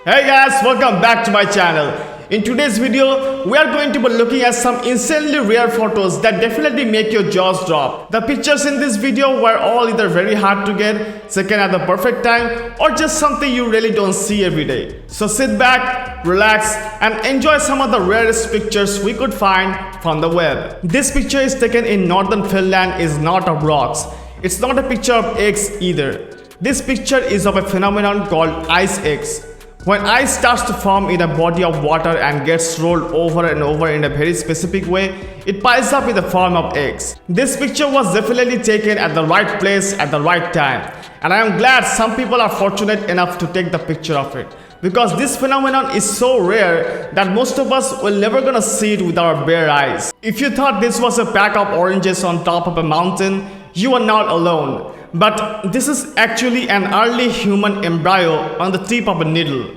Hey guys, welcome back to my channel. In today's video, we are going to be looking at some insanely rare photos that definitely make your jaws drop. The pictures in this video were all either very hard to get, taken at the perfect time, or just something you really don't see every day. So sit back, relax, and enjoy some of the rarest pictures we could find from the web. This picture is taken in northern Finland, is not of rocks. It's not a picture of eggs either. This picture is of a phenomenon called ice eggs. When ice starts to form in a body of water and gets rolled over and over in a very specific way, it piles up in the form of eggs. This picture was definitely taken at the right place at the right time, and I am glad some people are fortunate enough to take the picture of it, because this phenomenon is so rare that most of us will never gonna see it with our bare eyes. If you thought this was a pack of oranges on top of a mountain, you are not alone. But this is actually an early human embryo on the tip of a needle.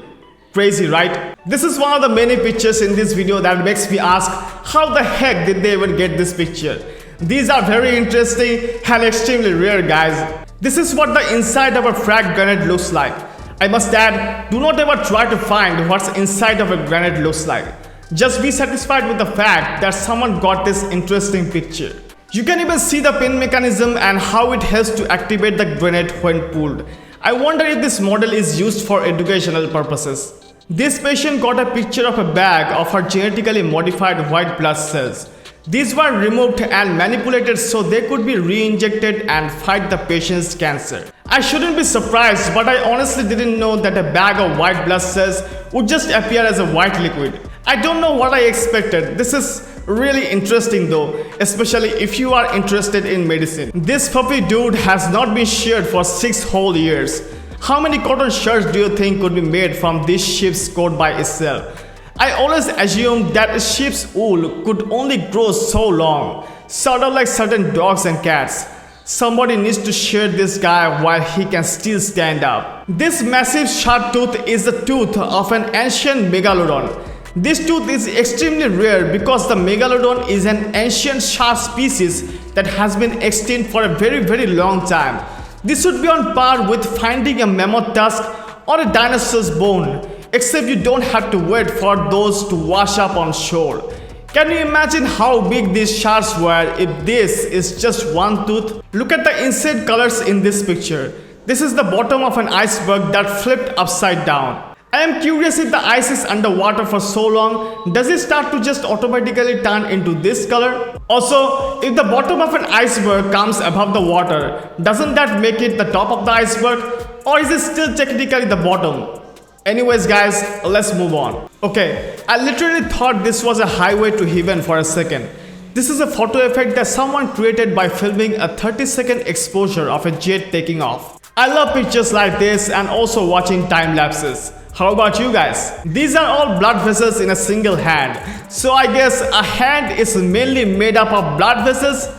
Crazy, right? This is one of the many pictures in this video that makes me ask, how the heck did they even get this picture? These are very interesting and extremely rare, guys. This is what the inside of a frag grenade looks like. I must add, do not ever try to find what's inside of a grenade looks like. Just be satisfied with the fact that someone got this interesting picture. You can even see the pin mechanism and how it helps to activate the grenade when pulled. I wonder if this model is used for educational purposes. This patient got a picture of a bag of her genetically modified white blood cells. These were removed and manipulated so they could be re-injected and fight the patient's cancer. I shouldn't be surprised, but I honestly didn't know that a bag of white blood cells would just appear as a white liquid. I don't know what I expected. This is really interesting though, especially if you are interested in medicine. This puppy dude has not been sheared for 6 whole years. How many cotton shirts do you think could be made from this sheep's coat by itself? I always assumed that a sheep's wool could only grow so long, sort of like certain dogs and cats. Somebody needs to shear this guy while he can still stand up. This massive sharp tooth is the tooth of an ancient megalodon. This tooth is extremely rare because the megalodon is an ancient shark species that has been extinct for a very long time. This would be on par with finding a mammoth tusk or a dinosaur's bone, except you don't have to wait for those to wash up on shore. Can you imagine how big these sharks were if this is just one tooth? Look at the insane colors in this picture. This is the bottom of an iceberg that flipped upside down. I am curious, if the ice is underwater for so long, does it start to just automatically turn into this color? Also, if the bottom of an iceberg comes above the water, doesn't that make it the top of the iceberg? Or is it still technically the bottom? Anyways guys, let's move on. Okay, I literally thought this was a highway to heaven for a second. This is a photo effect that someone created by filming a 30-second exposure of a jet taking off. I love pictures like this and also watching time lapses. How about you guys? These are all blood vessels in a single hand. So I guess a hand is mainly made up of blood vessels,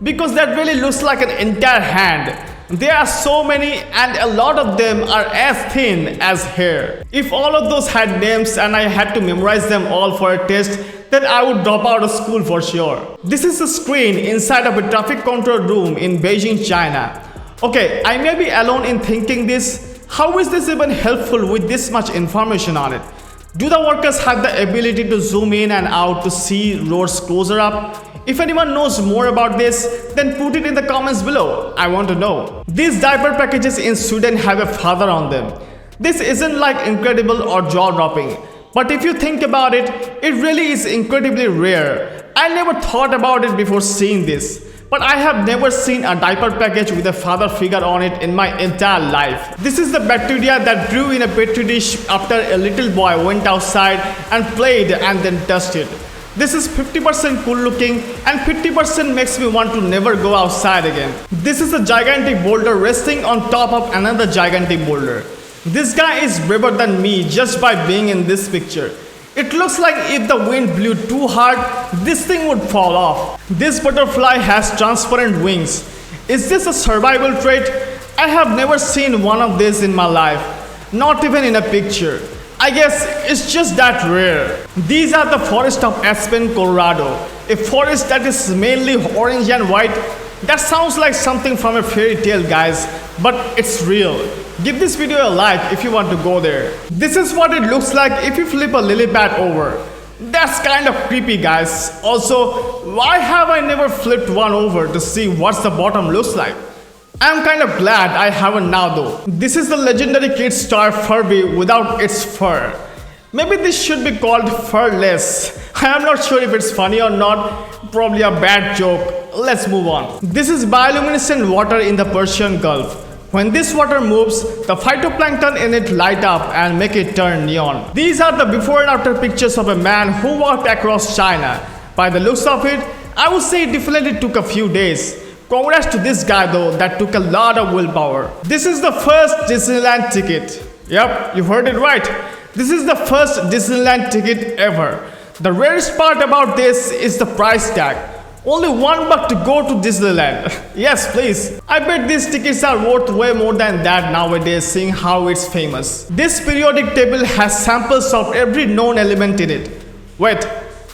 because that really looks like an entire hand. There are so many and a lot of them are as thin as hair. If all of those had names and I had to memorize them all for a test, then I would drop out of school for sure. This is a screen inside of a traffic control room in Beijing, China. Okay, I may be alone in thinking this. How is this even helpful with this much information on it? Do the workers have the ability to zoom in and out to see roads closer up? If anyone knows more about this, then put it in the comments below. I want to know. These diaper packages in Sweden have a father on them. This isn't like incredible or jaw-dropping, but if you think about it, it really is incredibly rare. I never thought about it before seeing this. But I have never seen a diaper package with a father figure on it in my entire life. This is the bacteria that grew in a petri dish after a little boy went outside and played and then touched it. This is 50% cool looking and 50% makes me want to never go outside again. This is a gigantic boulder resting on top of another gigantic boulder. This guy is braver than me just by being in this picture. It looks like if the wind blew too hard, this thing would fall off. This butterfly has transparent wings. Is this a survival trait? I have never seen one of these in my life, not even in a picture. I guess it's just that rare. These are the forest of Aspen, Colorado, a forest that is mainly orange and white. That sounds like something from a fairy tale, guys, but it's real. Give this video a like if you want to go there. This is what it looks like if you flip a lily pad over. That's kind of creepy, guys. Also, why have I never flipped one over to see what the bottom looks like? I'm kind of glad I haven't now though. This is the legendary kid star Furby without its fur. Maybe this should be called furless. I am not sure if it's funny or not. Probably a bad joke. Let's move on. This is bioluminescent water in the Persian Gulf. When this water moves, the phytoplankton in it light up and make it turn neon. These are the before and after pictures of a man who walked across China. By the looks of it, I would say it definitely took a few days. Congrats to this guy though, that took a lot of willpower. This is the first Disneyland ticket. Yep, you heard it right. This is the first Disneyland ticket ever. The rarest part about this is the price tag. Only $1 to go to Disneyland. Yes, please. I bet these tickets are worth way more than that nowadays, seeing how it's famous. This periodic table has samples of every known element in it. Wait,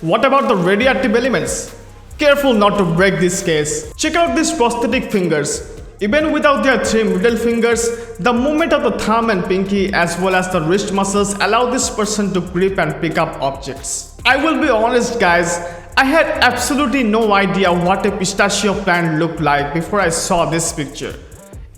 what about the radioactive elements? Careful not to break this case. Check out these prosthetic fingers. Even without their 3 middle fingers, the movement of the thumb and pinky as well as the wrist muscles allow this person to grip and pick up objects. I will be honest, guys, I had absolutely no idea what a pistachio plant looked like before I saw this picture.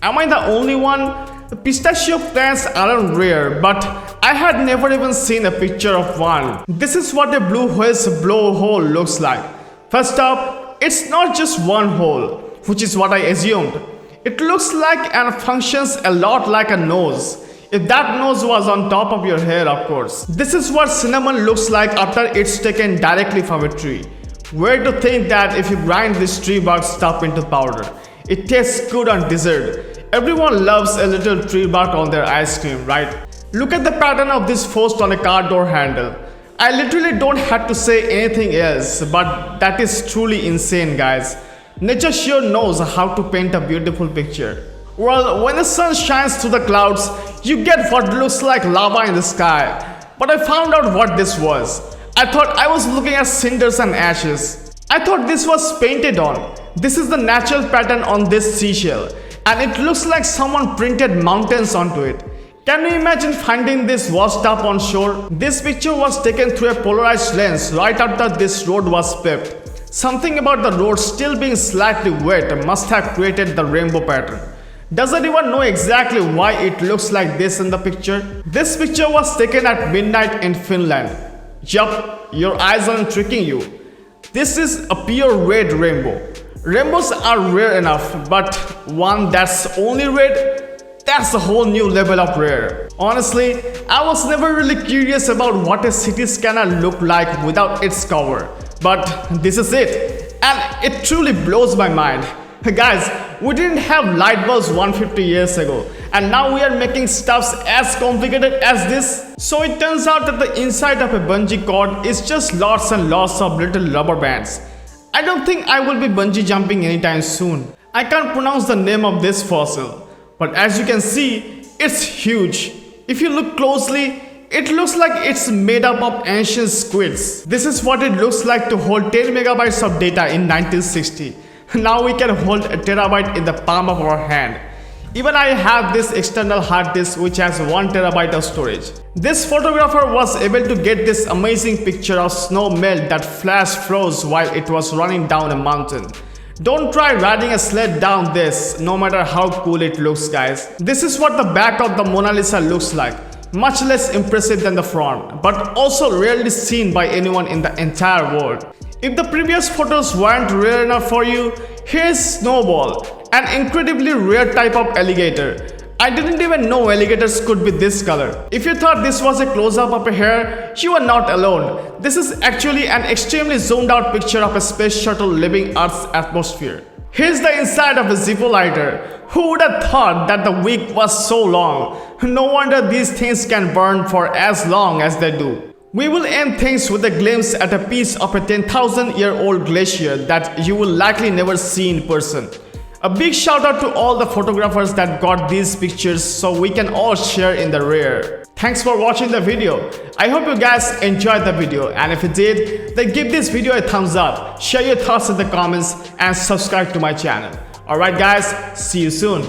Am I the only one? The pistachio plants aren't rare, but I had never even seen a picture of one. This is what a blue whale's blowhole looks like. First up, it's not just one hole, which is what I assumed. It looks like and functions a lot like a nose. If that nose was on top of your hair, of course. This is what cinnamon looks like after it's taken directly from a tree. Weird to think that if you grind this tree bark stuff into powder, it tastes good on dessert. Everyone loves a little tree bark on their ice cream, right? Look at the pattern of this post on a car door handle. I literally don't have to say anything else, but that is truly insane, guys. Nature sure knows how to paint a beautiful picture. Well, when the sun shines through the clouds, you get what looks like lava in the sky. But I found out what this was. I thought I was looking at cinders and ashes. I thought this was painted on. This is the natural pattern on this seashell, and it looks like someone printed mountains onto it. Can you imagine finding this washed up on shore? This picture was taken through a polarized lens right after this road was swept. Something about the road still being slightly wet must have created the rainbow pattern. Does anyone know exactly why it looks like this in the picture? This picture was taken at midnight in Finland. Yup, your eyes aren't tricking you. This is a pure red rainbow. Rainbows are rare enough, but one that's only red, that's a whole new level of rare. Honestly, I was never really curious about what a CT scanner looked like without its cover. But this is it, and it truly blows my mind. Guys, we didn't have light bulbs 150 years ago, and now we are making stuffs as complicated as this. So it turns out that the inside of a bungee cord is just lots and lots of little rubber bands. I don't think I will be bungee jumping anytime soon. I can't pronounce the name of this fossil, but as you can see, it's huge. If you look closely, it looks like it's made up of ancient squids. This is what it looks like to hold 10 megabytes of data in 1960. Now we can hold a terabyte in the palm of our hand. Even I have this external hard disk which has 1 terabyte of storage. This photographer was able to get this amazing picture of snow melt that flash froze while it was running down a mountain. Don't try riding a sled down this, no matter how cool it looks, guys. This is what the back of the Mona Lisa looks like. Much less impressive than the front, but also rarely seen by anyone in the entire world. If the previous photos weren't rare enough for you, here's Snowball, an incredibly rare type of alligator. I didn't even know alligators could be this color. If you thought this was a close-up of a hair, you are not alone. This is actually an extremely zoomed out picture of a space shuttle leaving Earth's atmosphere. Here's the inside of a Zippo lighter. Who would have thought that the wick was so long? No wonder these things can burn for as long as they do. We will end things with a glimpse at a piece of a 10,000-year-old glacier that you will likely never see in person. A big shout out to all the photographers that got these pictures so we can all share in the rare. Thanks for watching the video. I hope you guys enjoyed the video, and if you did, then give this video a thumbs up, share your thoughts in the comments, and subscribe to my channel. Alright guys, see you soon.